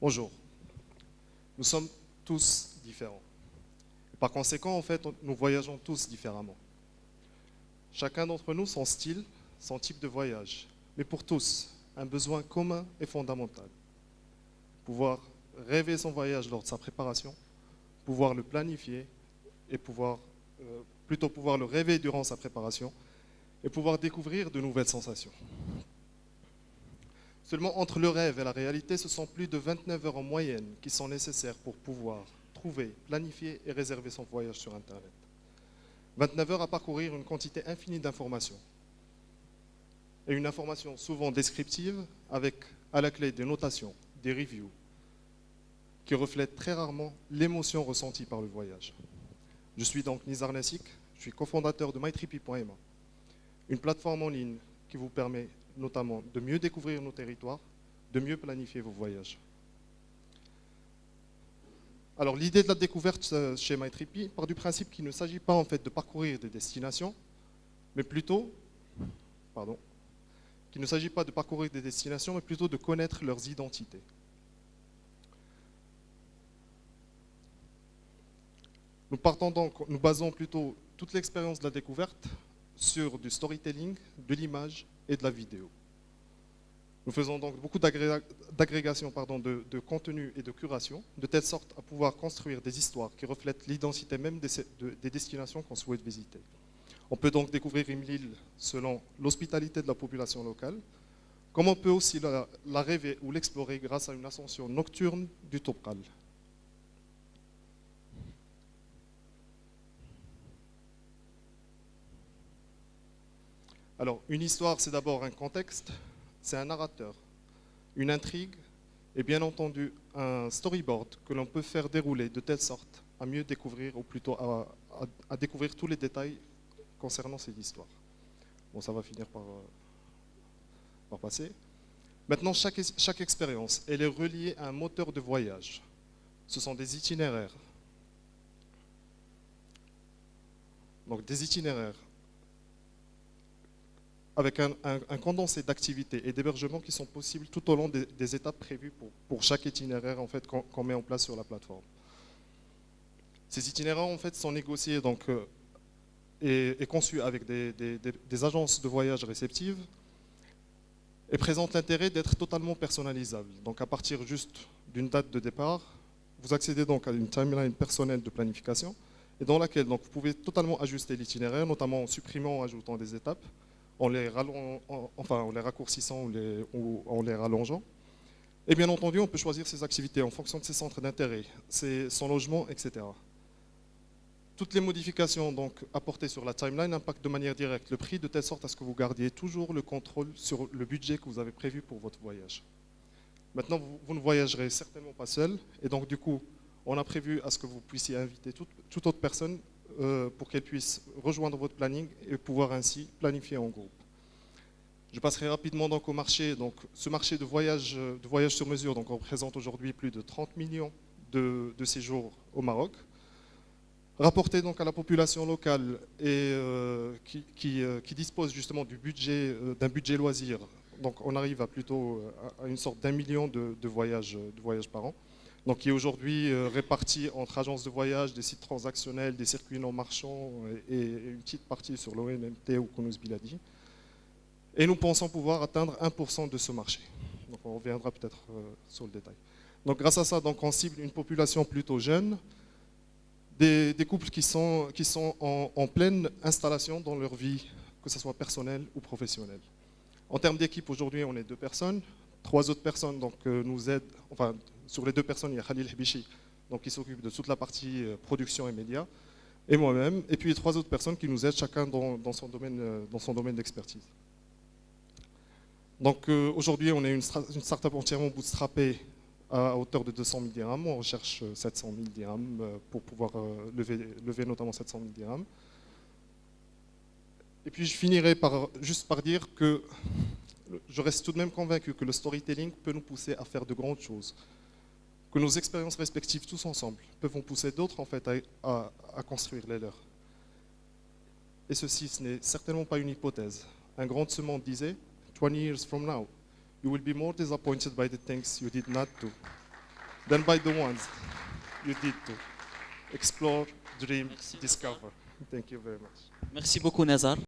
Bonjour. Nous sommes tous différents. Par conséquent, en fait, nous voyageons tous différemment. Chacun d'entre nous, son style, son type de voyage. Mais pour tous, un besoin commun et fondamental. Pouvoir rêver son voyage lors de sa préparation, pouvoir le planifier et plutôt pouvoir le rêver durant sa préparation et pouvoir découvrir de nouvelles sensations. Seulement entre le rêve et la réalité, ce sont plus de 29 heures en moyenne qui sont nécessaires pour pouvoir trouver, planifier et réserver son voyage sur Internet. 29 heures à parcourir une quantité infinie d'informations. Et une information souvent descriptive avec à la clé des notations, des reviews, qui reflètent très rarement l'émotion ressentie par le voyage. Je suis donc Nizar Nassik, je suis cofondateur de mytrippy.ma, une plateforme en ligne qui vous permet notamment de mieux découvrir nos territoires, de mieux planifier vos voyages. Alors l'idée de la découverte chez mytrippy part du principe qu'il ne s'agit pas en fait de parcourir des destinations, mais plutôt, qu'il ne s'agit pas de parcourir des destinations, mais plutôt de connaître leurs identités. Nous basons plutôt toute l'expérience de la découverte sur du storytelling, de l'image et de la vidéo. Nous faisons donc beaucoup d'agrégation de contenu et de curation, de telle sorte à pouvoir construire des histoires qui reflètent l'identité même des destinations qu'on souhaite visiter. On peut donc découvrir une île selon l'hospitalité de la population locale, comme on peut aussi la rêver ou l'explorer grâce à une ascension nocturne du Topkal. Alors, une histoire, c'est d'abord un contexte, c'est un narrateur, une intrigue et bien entendu un storyboard que l'on peut faire dérouler de telle sorte à mieux découvrir, ou plutôt à découvrir tous les détails concernant cette histoire. Bon, ça va finir par passer. Maintenant, chaque expérience, elle est reliée à un moteur de voyage. Ce sont des itinéraires. Donc des itinéraires avec un condensé d'activités et d'hébergements qui sont possibles tout au long des étapes prévues pour chaque itinéraire en fait, qu'on met en place sur la plateforme. Ces itinéraires en fait, sont négociés donc, et conçus avec des agences de voyage réceptives et présentent l'intérêt d'être totalement personnalisables. Donc à partir juste d'une date de départ, vous accédez donc à une timeline personnelle de planification et dans laquelle donc, vous pouvez totalement ajuster l'itinéraire, notamment en supprimant, en ajoutant des étapes, en les raccourcissant ou en les rallongeant. Et bien entendu, on peut choisir ses activités en fonction de ses centres d'intérêt, son logement, etc. Toutes les modifications donc, apportées sur la timeline impactent de manière directe le prix de telle sorte à ce que vous gardiez toujours le contrôle sur le budget que vous avez prévu pour votre voyage. Maintenant, vous ne voyagerez certainement pas seul et donc du coup, on a prévu à ce que vous puissiez inviter toute autre personne pour qu'elle puisse rejoindre votre planning et pouvoir ainsi planifier en groupe. Je passerai rapidement donc au marché. Donc, ce marché de voyage sur mesure donc, représente aujourd'hui plus de 30 millions de séjours au Maroc. Rapporté donc à la population locale et qui dispose justement d'un budget loisir, donc on arrive à une sorte d'1 million de voyages par an. Donc qui est aujourd'hui réparti entre agences de voyage, des sites transactionnels, des circuits non marchands et une petite partie sur l'OMMT ou Kunuz Biladi. Et nous pensons pouvoir atteindre 1% de ce marché. Donc on reviendra peut-être sur le détail. Donc grâce à ça, donc, on cible une population plutôt jeune, des couples qui sont en pleine installation dans leur vie, que ce soit personnelle ou professionnelle. En termes d'équipe, aujourd'hui, on est 2 personnes. 3 autres personnes donc, nous aident, enfin, sur les 2 personnes, il y a Khalil Hbichi, donc, qui s'occupe de toute la partie production et médias, et moi-même, et puis 3 autres personnes qui nous aident chacun dans son domaine d'expertise. Donc aujourd'hui, on est une start-up entièrement bootstrappée à hauteur de 200 000 dirhams. On recherche 700 000 dirhams pour pouvoir lever notamment 700 000 dirhams. Et puis je finirai juste par dire que je reste tout de même convaincu que le storytelling peut nous pousser à faire de grandes choses. Que nos expériences respectives tous ensemble peuvent en pousser d'autres en fait à construire les leurs. Et ceci, ce n'est certainement pas une hypothèse. Un grand de ce monde disait, 20 years from now, you will be more disappointed by the things you did not do than by the ones you did to explore, dream, Merci, discover. Thank you very much. Merci beaucoup, Nazar.